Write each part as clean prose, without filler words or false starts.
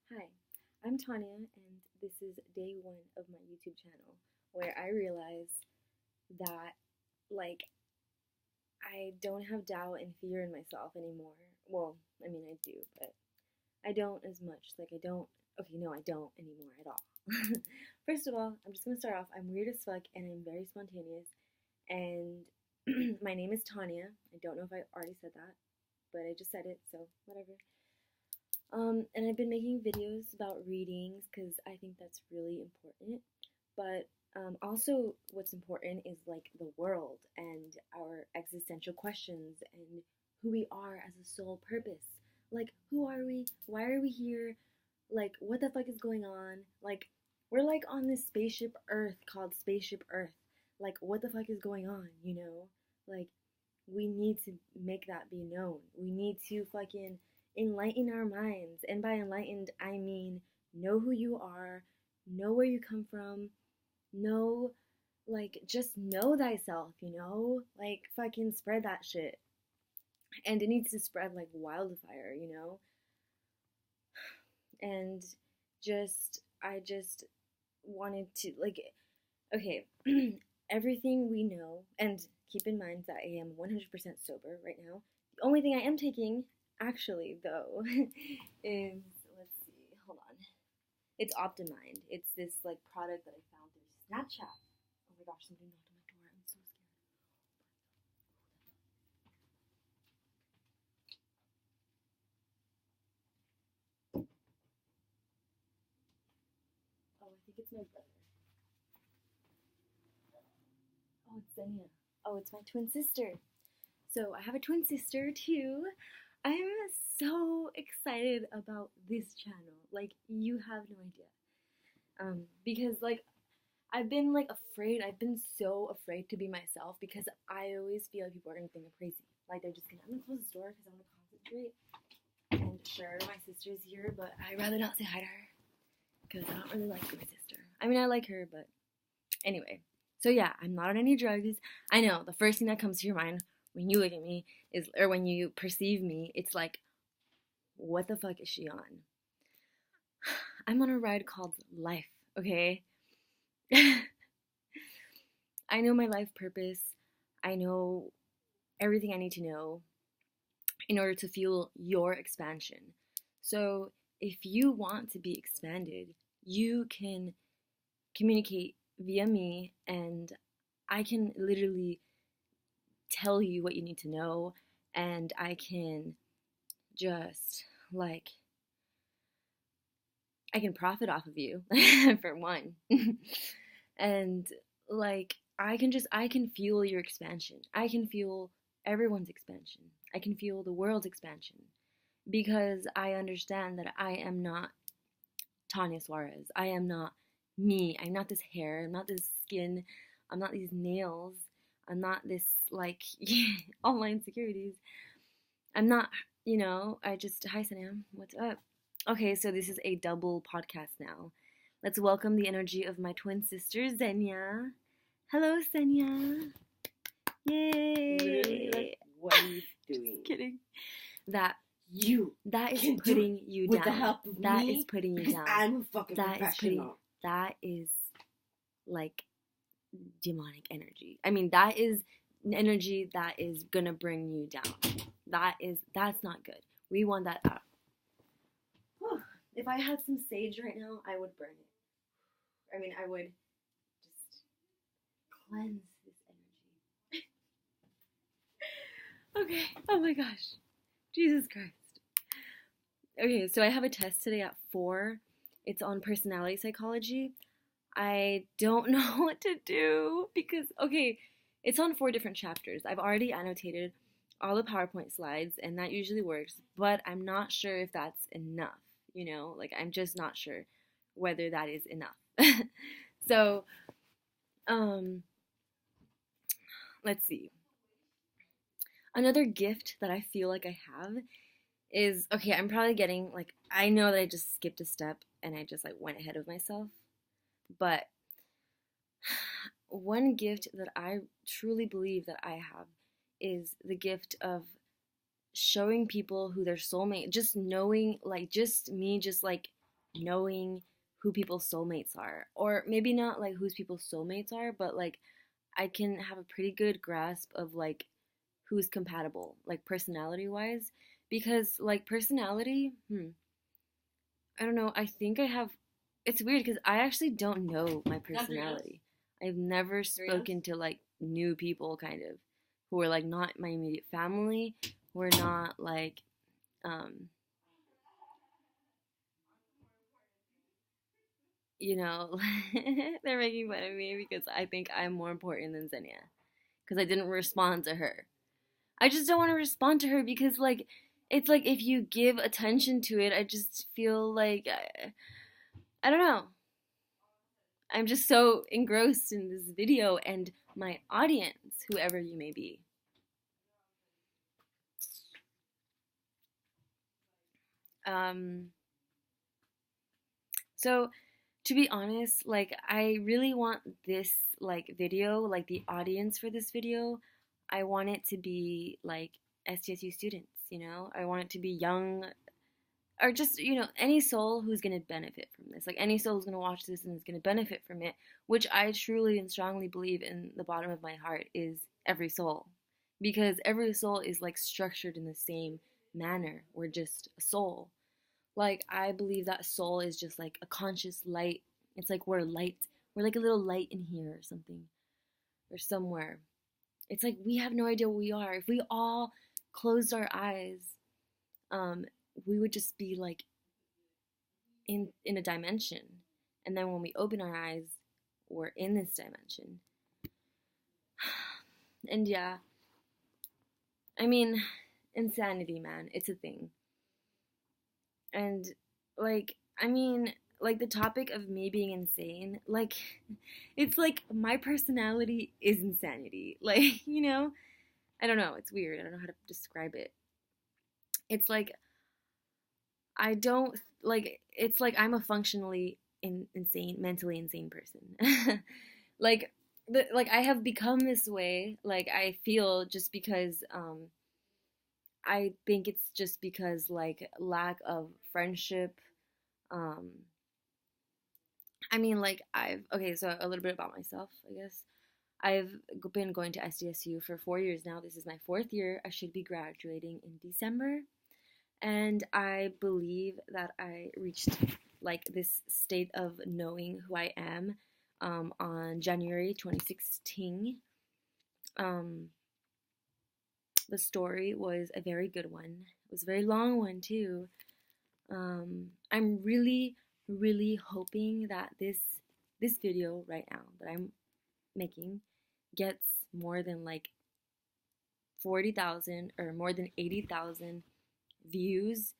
Hi, I'm Tanya, and this is day one of my YouTube channel where I realize that, like, I don't have doubt and fear in myself anymore. Well, I mean, I do, but I don't as much. Okay, no, I don't anymore at all. First of all, I'm just gonna start off. I'm weird as fuck, and I'm very spontaneous, and my name is Tanya. I don't know if I already said that, but I just said it, so whatever. And I've been making videos about readings because I think that's really important. But also, what's important is like the world and our existential questions and who we are as a sole purpose. Like, who are we? Why are we here? Like, what the fuck is going on? Like, we're like on this spaceship Earth called Spaceship Earth. Like, what the fuck is going on, you know? Like, we need to make that be known. We need to fucking enlighten our minds. And by enlightened, I mean know who you are, know where you come from, know, like, just know thyself, you know? Like, fucking spread that shit. And it needs to spread like wildfire, you know? And I just wanted to, like, okay, everything we know, and keep in mind that I am 100% sober right now. The only thing I am taking, actually, though, is, let's see, hold on. It's Optimind. It's this, like, product that I found through Snapchat. Oh my gosh, somebody knocked on my door. I'm so scared. Oh, I think it's my brother. Oh, it's Zenia. Oh, it's my twin sister. So I have a twin sister too. I'm so excited about this channel. Like, you have no idea. Because like I've been like afraid. I've been so afraid to be myself because I always feel like people are gonna think I'm crazy. Like they're just gonna. I'm gonna close this door because I want to concentrate. And sure, my sister's here, but I'd rather not say hi to her because I don't really like my sister. I mean, I like her, but anyway. So yeah, I'm not on any drugs. I know the first thing that comes to your mind when you look at me is, or when you perceive me, it's like, what the fuck is she on? I'm on a ride called life, okay? I know my life purpose. I know everything I need to know in order to fuel your expansion. So if you want to be expanded, you can communicate via me, and I can literally tell you what you need to know, and I can just, like, I can profit off of you for one. And like I can fuel your expansion. I can fuel everyone's expansion. I can fuel the world's expansion because I understand that I am not Tanya Suarez. I am not me. I'm not this hair. I'm not this skin. I'm not these nails. I'm not this, like, all my insecurities. I'm not, hi Sam, what's up? Okay, so this is a double podcast now. Let's welcome the energy of my twin sister, Zenia. Hello, Zenia. Literally, Yay! like, what are you doing? Just kidding. You That is can do putting it you with down. the help of That me, is putting you because down. I'm a fucking That is professional. that is like demonic energy. I mean, that is energy that is gonna bring you down. That's not good. We want that out. If I had some sage right now, I would burn it. I mean, I would just cleanse this energy. Okay. Oh my gosh. Jesus Christ. Okay, so I have a test today at 4. It's on personality psychology. I don't know what to do because, okay, it's on 4 different chapters. I've already annotated all the PowerPoint slides, and that usually works, but I'm not sure if that's enough, you know? Like, I'm just not sure whether that is enough. So, let's see. Another gift that I feel like I have is, okay, I'm probably getting, like, I know that I just skipped a step and I just, like, went ahead of myself, but one gift that I truly believe that I have is the gift of showing people who their soulmate, just knowing, like, just me, just like knowing who people's soulmates are, or maybe not like whose people's soulmates are, but like I can have a pretty good grasp of like who's compatible, like personality wise, because like personality, I don't know, I think I have, it's weird because I actually don't know my personality. I've never spoken to like new people kind of who are like not my immediate family, who are not like um you know, they're making fun of me because I think I'm more important than Xenia because I didn't respond to her. I just don't want to respond to her because like it's like if you give attention to it, I just feel like I don't know. I'm just so engrossed in this video and my audience, whoever you may be. Um, so to be honest, like I really want this like video, like the audience for this video, I want it to be like SDSU students, you know? I want it to be young or just, you know, any soul who's going to benefit from this. Like any soul who's going to watch this and is going to benefit from it, which I truly and strongly believe in the bottom of my heart is every soul. Because every soul is like structured in the same manner. We're just a soul. Like I believe that soul is just like a conscious light. It's like we're light. We're like a little light in here or something. Or somewhere. It's like we have no idea what we are. If we all closed our eyes, we would just be like in a dimension, and then when we open our eyes, we're in this dimension. And yeah, I mean, insanity, man, it's a thing. And like, I mean, like the topic of me being insane, like it's like my personality is insanity. Like, you know, I don't know, it's weird. I don't know how to describe it. It's like I don't like it's like I'm a functionally insane, mentally insane person. like like I have become this way, like I feel just because I think it's just because like lack of friendship. um I mean like I've okay, so a little bit about myself, I guess. I've been going to SDSU for 4 years now. This is my fourth year. I should be graduating in December. And I believe that I reached like this state of knowing who I am on January 2016. Um, the story was a very good one. It was a very long one too. I'm really, really hoping that this video right now that I'm making gets more than like 40,000 or more than 80,000 views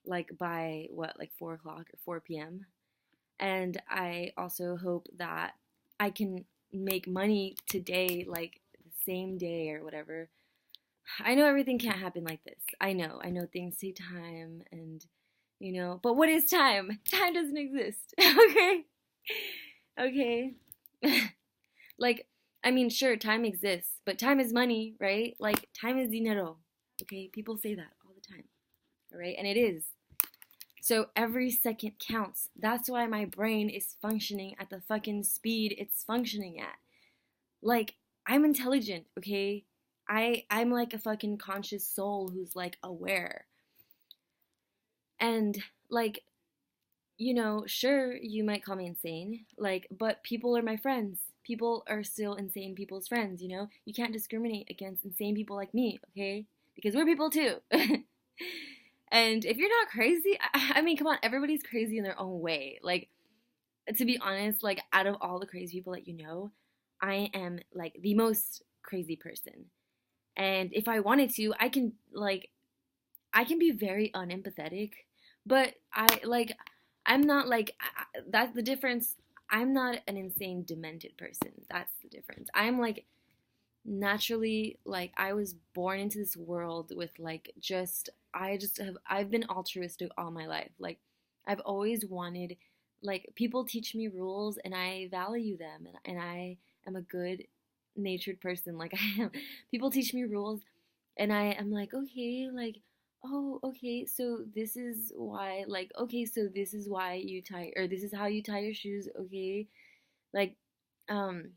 like by what, like 4 o'clock or 4 p.m. And I also hope that I can make money today, like the same day or whatever. I know everything can't happen like this. I know things take time, and you know, but what is time? Time doesn't exist. Okay? Okay. Like, I mean, sure, time exists, but time is money, right? Like, time is dinero. Okay? People say that all the time. All right? And it is. So every second counts. That's why my brain is functioning at the fucking speed it's functioning at. Like, I'm intelligent, okay? I'm like a fucking conscious soul who's like aware. And like, you know, sure, you might call me insane, like, but people are my friends. People are still insane people's friends, you know? You can't discriminate against insane people like me, okay? Because we're people too. And if you're not crazy, I mean, come on, everybody's crazy in their own way. Like, to be honest, like, out of all the crazy people that you know, I am, like, the most crazy person. And if I wanted to, I can be very unempathetic, but I'm not, like, that's the difference. I'm not an insane, demented person. That's the difference. I'm, like, naturally, like, I was born into this world with like I've been altruistic all my life. Like, I've always wanted, like, people teach me rules and I value them, and I am a good natured person. Like, I am. People teach me rules and I am like, okay, like, oh, okay, so this is why, like, okay, so this is why you tie, or this is how you tie your shoes, okay? Like, um,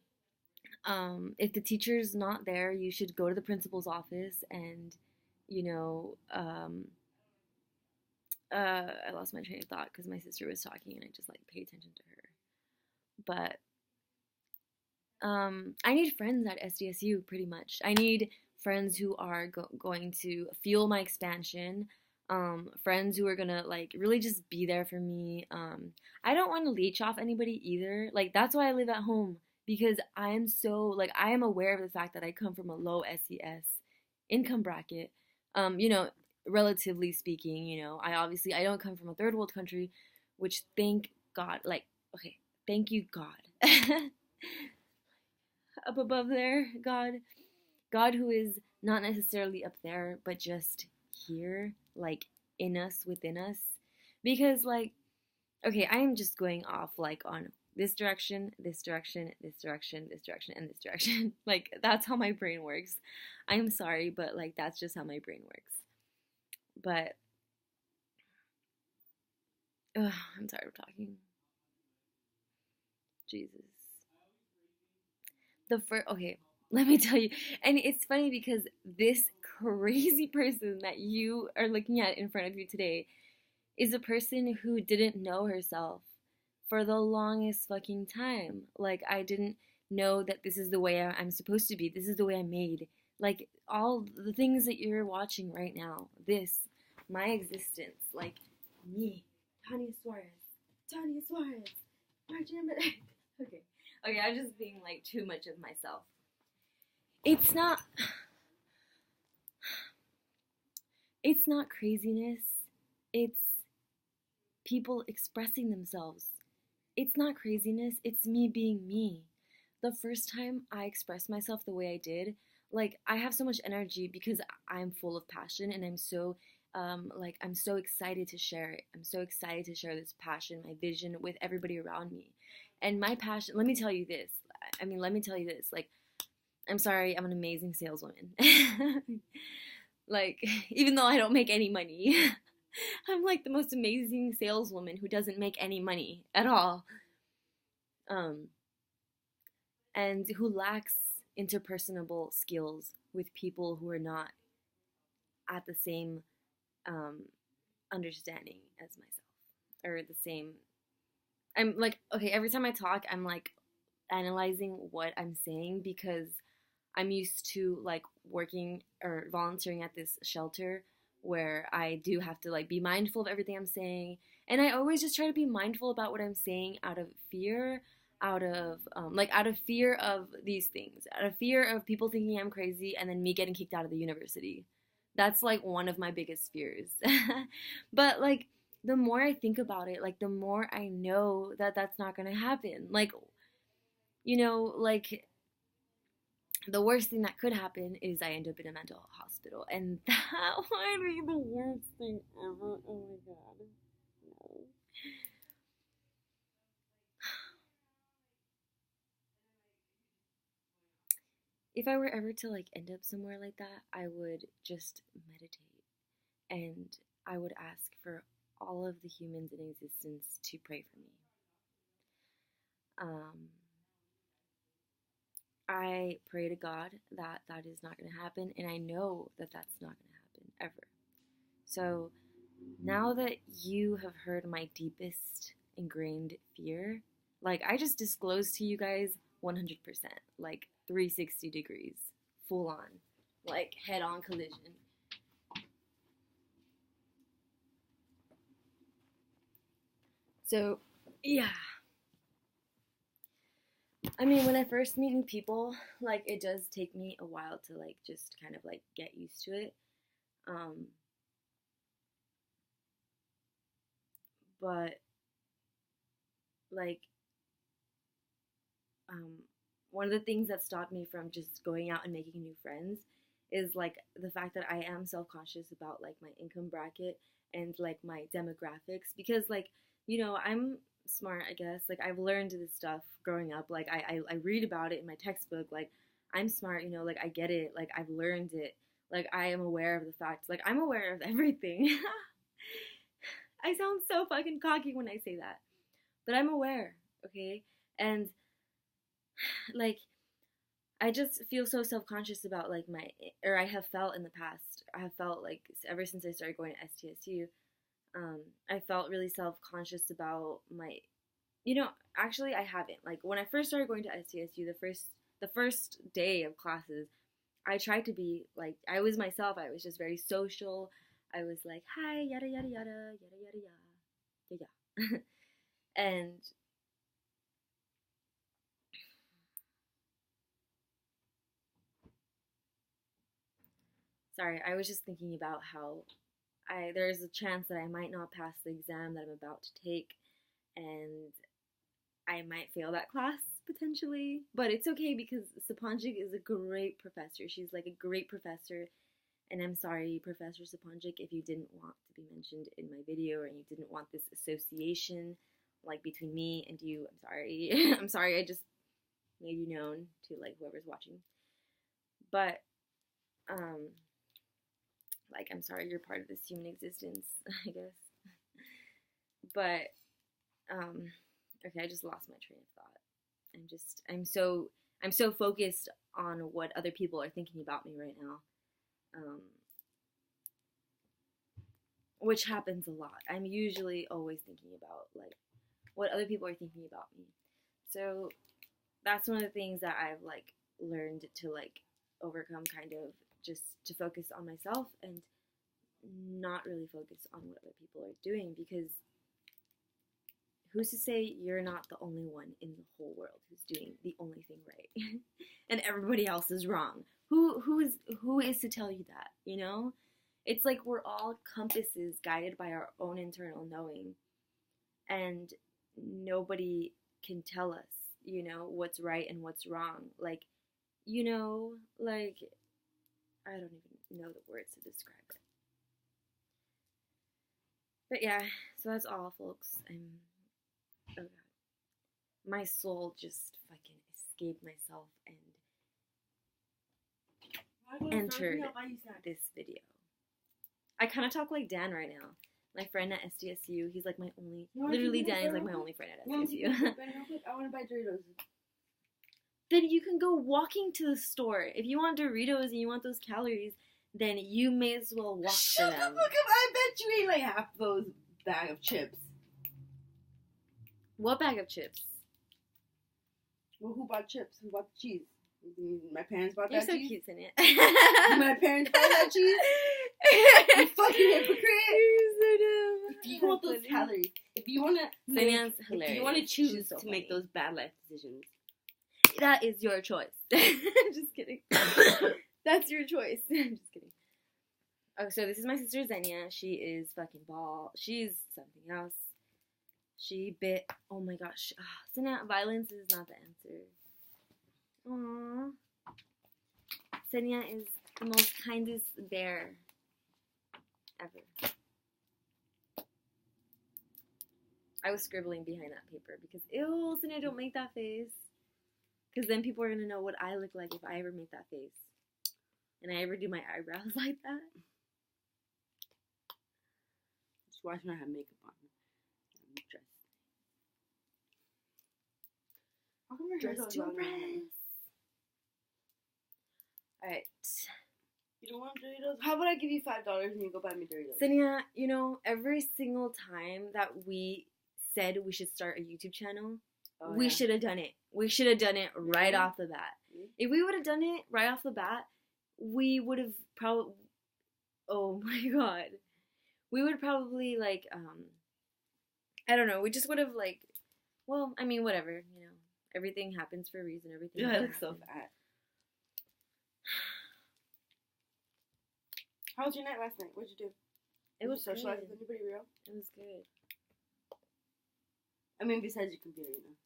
if the teacher's not there, you should go to the principal's office and, you know, I lost my train of thought because my sister was talking and I just like pay attention to her. But I need friends at SDSU pretty much. I need friends who are going to fuel my expansion. Friends who are gonna like really just be there for me. I don't want to leech off anybody either. Like that's why I live at home because I am so like I am aware of the fact that I come from a low SES income bracket. You know, relatively speaking, you know, I don't come from a third world country, which thank God, like okay, thank you God. Up above there, God who is not necessarily up there, but just here, like in us, within us. Because, like, okay, I am just going off like on this direction, this direction, this direction, this direction, and this direction. Like, that's how my brain works. I'm sorry, but like, that's just how my brain works. But, I'm tired of talking. Jesus. Okay, let me tell you, and it's funny because this crazy person that you are looking at in front of you today is a person who didn't know herself for the longest fucking time. Like I didn't know that this is the way I'm supposed to be. This is the way I'm made. Like all the things that you're watching right now, this, my existence, like me, Tanya Suarez, Tanya Suarez, Martin. Okay. Okay, I'm just being like too much of myself. It's not it's not craziness. It's people expressing themselves. It's not craziness, it's me being me. The first time I expressed myself the way I did, like I have so much energy because I'm full of passion and I'm so like I'm so excited to share it. I'm so excited to share this passion, my vision with everybody around me. And my passion, let me tell you this. Let me tell you this. Like I'm sorry, I'm an amazing saleswoman. Like, even though I don't make any money, I'm like the most amazing saleswoman who doesn't make any money at all. Um, and who lacks interpersonable skills with people who are not at the same um, understanding as myself or the same. I'm like, okay, every time I talk, I'm like analyzing what I'm saying because I'm used to like working or volunteering at this shelter where I do have to like be mindful of everything I'm saying. And I always just try to be mindful about what I'm saying out of fear, out of fear of these things, out of fear of people thinking I'm crazy and then me getting kicked out of the university. That's like one of my biggest fears. But like the more I think about it, like the more I know that that's not going to happen. Like, you know, like the worst thing that could happen is I end up in a mental hospital, and that would be the worst thing ever. Oh my god, no. If I were ever to like end up somewhere like that, I would just meditate, and I would ask for all of the humans in existence to pray for me. Um, I pray to God that that is not going to happen, and I know that that's not going to happen ever. So now that you have heard my deepest ingrained fear, like I just disclosed to you guys 100%, like 360 degrees, full on, like head on collision. So, yeah. I mean, when I first meet new people, like it does take me a while to like just kind of like get used to it. Um, but like um, one of the things that stopped me from just going out and making new friends is like the fact that I am self-conscious about like my income bracket and like my demographics because like you know I'm smart, I guess. Like I've learned this stuff growing up. Like I read about it in my textbook. Like I'm smart, you know, like I get it. Like I've learned it. Like, I am aware of the fact. Like, I'm aware of everything. I sound so fucking cocky when I say that. But I'm aware, okay? And, like, I just feel so self-conscious about, like, I have felt in the past, I have felt, like, ever since I started going to STSU, I felt really self-conscious about actually, I haven't. Like, when I first started going to STSU, the first day of classes, I tried to be, like, I was myself. I was just very social. I was like, hi, yada, yada, yada, yada, yada, yada. And sorry, I was just thinking about how there's a chance that I might not pass the exam that I'm about to take, and I might fail that class potentially, but it's okay because Sapanjik is a great professor. She's like a great professor, and I'm sorry, Professor Sapanjik, if you didn't want to be mentioned in my video, or you didn't want this association, like, between me and you. I'm sorry. I'm sorry, I just made you known to, like, whoever's watching. But, like, I'm sorry you're part of this human existence, I guess. But, okay, I just lost my train of thought. I'm so focused on what other people are thinking about me right now. Which happens a lot. I'm usually always thinking about, like, what other people are thinking about me. So that's one of the things that I've, like, learned to, like, overcome, kind of, just to focus on myself and not really focus on what other people are doing, because who's to say you're not the only one in the whole world who's doing the only thing right and everybody else is wrong? Who is to tell you that, you know? It's like we're all compasses guided by our own internal knowing, and nobody can tell us, you know, what's right and what's wrong. Like, you know, like, I don't even know the words to describe it. But yeah, so that's all, folks. Oh god. My soul just fucking escaped myself and entered this video. I kind of talk like Dan right now. My friend at SDSU, he's like my only, literally Dan is like my only friend at SDSU. I want to buy Doritos. Then you can go walking to the store. If you want Doritos and you want those calories, then you may as well walk to them. Shut the fuck up! I bet you ate like half those bag of chips. What bag of chips? Well, who bought chips? Who bought the cheese? My parents bought You're that so cheese. cute, in it. My parents bought that cheese. You fucking hypocrite! You're so dumb. If you want those calories, if you want to choose so to make those bad life decisions, that is your choice. Just kidding. That's your choice. I'm just kidding. Oh, so this is my sister Xenia. She is fucking ball. She's something else. She bit. Oh my gosh. Xenia, violence is not the answer. Aww. Xenia is the most kindest bear ever. I was scribbling behind that paper because, ew, Xenia, don't make that face. Because then people are going to know what I look like if I ever make that face. And I ever do my eyebrows like that. just watch me have makeup on. I'm dressed. How come your Dress to impress. Alright. You don't want Doritos? How about I give you $5 and you go buy me Doritos? Xenia, you know, every single time that we said we should start a YouTube channel, we should have done it. We should have done it right off the bat. If we would have done it right off the bat, we would have probably, oh my god, we would probably, like, I don't know, we just would have, like, well, I mean, whatever, you know, everything happens for a reason, everything I look so fat. How was your night last night? What'd you do? It was socialize good. with anybody real? It was good. I mean, besides your computer, you know.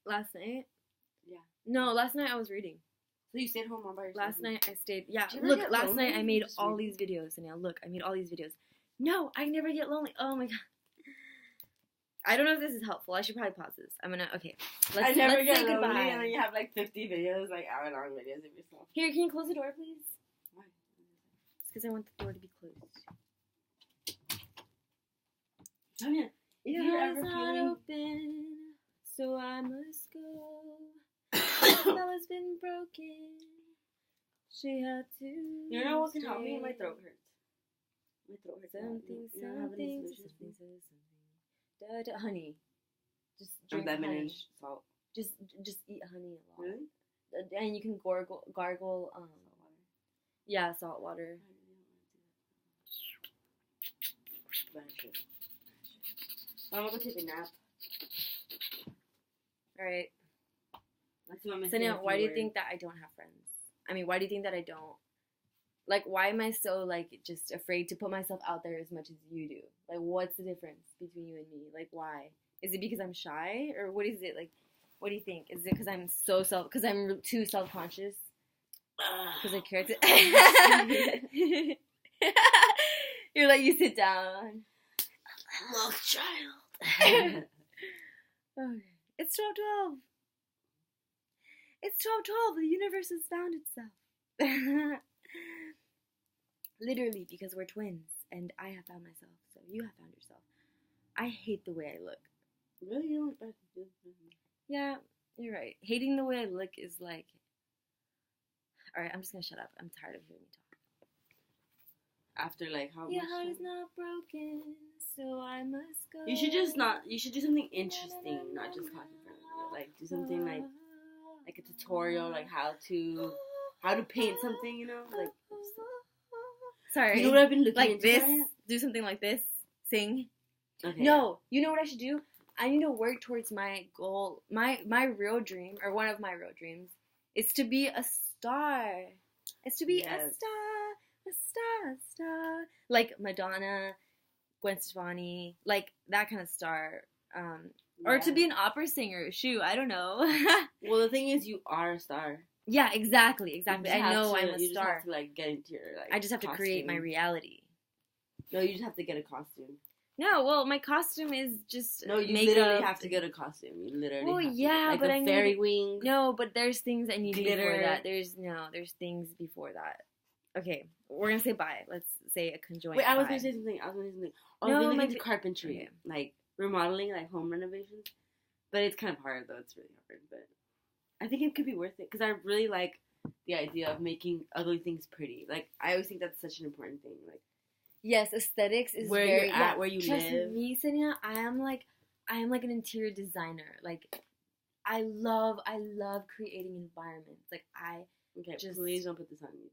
Last night? Yeah. No, last night I was reading. So you stayed home all by yourself? Last night I stayed, yeah. Do you ever Look, get last lonely? night I made Just all reading? these videos, and now look, I made all these videos. No, I never get lonely. Oh my god. I don't know if this is helpful. I should probably pause this. Okay. I never let's get say lonely, goodbye. and then you have like 50 videos, like hour-long videos of yourself. Here, can you close the door, please? Why? It's because I want the door to be closed. Tanya, if you're ever feeling... open, so I must go. The spell's been broken. She had to. You know what can help me? My throat hurts. My throat hurts. Something. Honey. Just drink lemon honey. and Salt. Just eat honey a lot. Really? And you can gargle. Yeah, salt water. I'm gonna go take a nap. All right. So now, why do you think that I don't have friends? I mean, why do you think that I don't? Like, why am I so, like, just afraid to put myself out there as much as you do? Like, what's the difference between you and me? Like, why? Is it because I'm shy? Or what is it? Like, what do you think? Is it because I'm because I'm too self-conscious? Because I care to... You're like, you sit down. Love child. Okay. It's 12:12. It's 12:12. The universe has found itself. Literally, because we're twins, and I have found myself, so you have found yourself. I hate the way I look. Really? You don't like that? Yeah, you're right. Hating the way I look is like... Alright, I'm just gonna shut up. I'm tired of hearing you talk. After, like, how Your much heart time? is not broken, so I must go. You should do something interesting, not just talk in front of you. Like, do something like a tutorial, like how to paint something, you know? Like, sorry. You know what I've been looking like into? This? Right? Do something like this? Sing? Okay. No, you know what I should do? I need to work towards my goal. My real dream, or one of my real dreams, is to be a star. It's to be a star. Like Madonna, Gwen Stefani, like that kind of star. Or to be an opera singer. Shoot, I don't know. Well, the thing is, you are a star. Yeah, exactly. I know I'm a you star. Just have to, like, get into your, like, I just have to create my reality. No, you just have to get a costume. No, well, my costume is just no. You makeup. literally have to get a costume. You literally. Well, have yeah, to. Like but a I fairy need wings. No, but there's things I need Glitter. before that. There's things before that. Okay, we're gonna say bye. Let's say a conjoined. Wait, I was bye. gonna say something. I was No, really my into carpentry, okay. like remodeling, like home renovations. But it's kind of hard, though. It's really hard. But I think it could be worth it because I really like the idea of making ugly things pretty. Like, I always think that's such an important thing. Like, yes, aesthetics is where very, you're at, where you trust live. me, Sanya, I am like an interior designer. Like, I love creating environments. Like, Okay, just please don't put this on YouTube.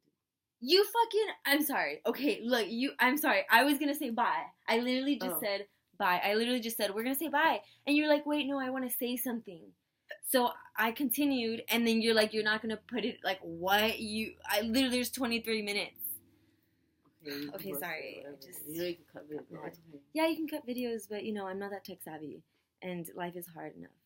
You fucking... I'm sorry. Okay, look, I'm sorry. I was gonna say bye. I literally just said bye. I literally just said, we're gonna say bye. And you're like, wait, no, I want to say something. So I continued, and then you're like, you're not gonna put it... Like, what? I literally... There's 23 minutes. Okay, sorry. You know you can cut videos. No, it's okay. Yeah, you can cut videos, but, you know, I'm not that tech savvy. And life is hard enough.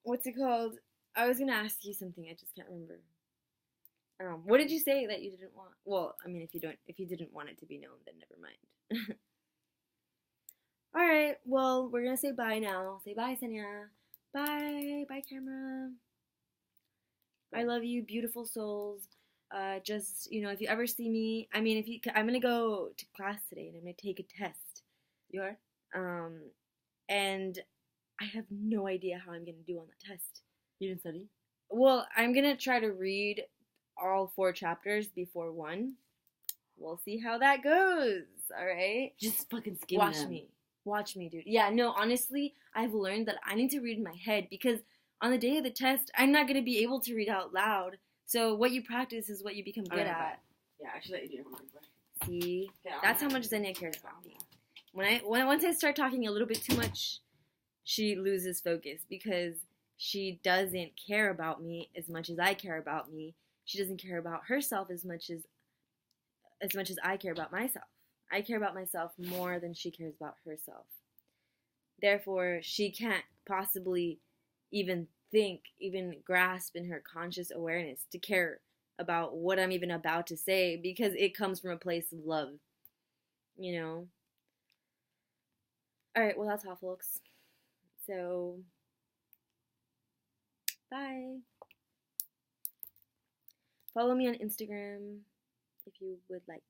What's it called? I was gonna ask you something. I just can't remember. What did you say that you didn't want? Well, I mean, if you didn't want it to be known, then never mind. All right. Well, we're gonna say bye now. Say bye, Sanya. Bye. Bye, camera. I love you, beautiful souls. Just, you know, if you ever see me, I mean, I'm gonna go to class today and I'm gonna take a test. You are? And I have no idea how I'm gonna do on that test. You didn't study? Well, I'm gonna try to read all 4 chapters before 1. We'll see how that goes. All right. Just fucking skim them. Watch me, dude. Yeah, no, honestly, I've learned that I need to read in my head because on the day of the test, I'm not gonna be able to read out loud. So what you practice is what you become good at. Yeah, I should let you do your homework. See, that's how much Xenia cares about me. Once I start talking a little bit too much, she loses focus because she doesn't care about me as much as I care about me. She doesn't care about herself as much as I care about myself. I care about myself more than she cares about herself. Therefore, she can't possibly even grasp in her conscious awareness to care about what I'm even about to say because it comes from a place of love. you know? Alright, well, that's all, folks. So, bye. Follow me on Instagram if you would like.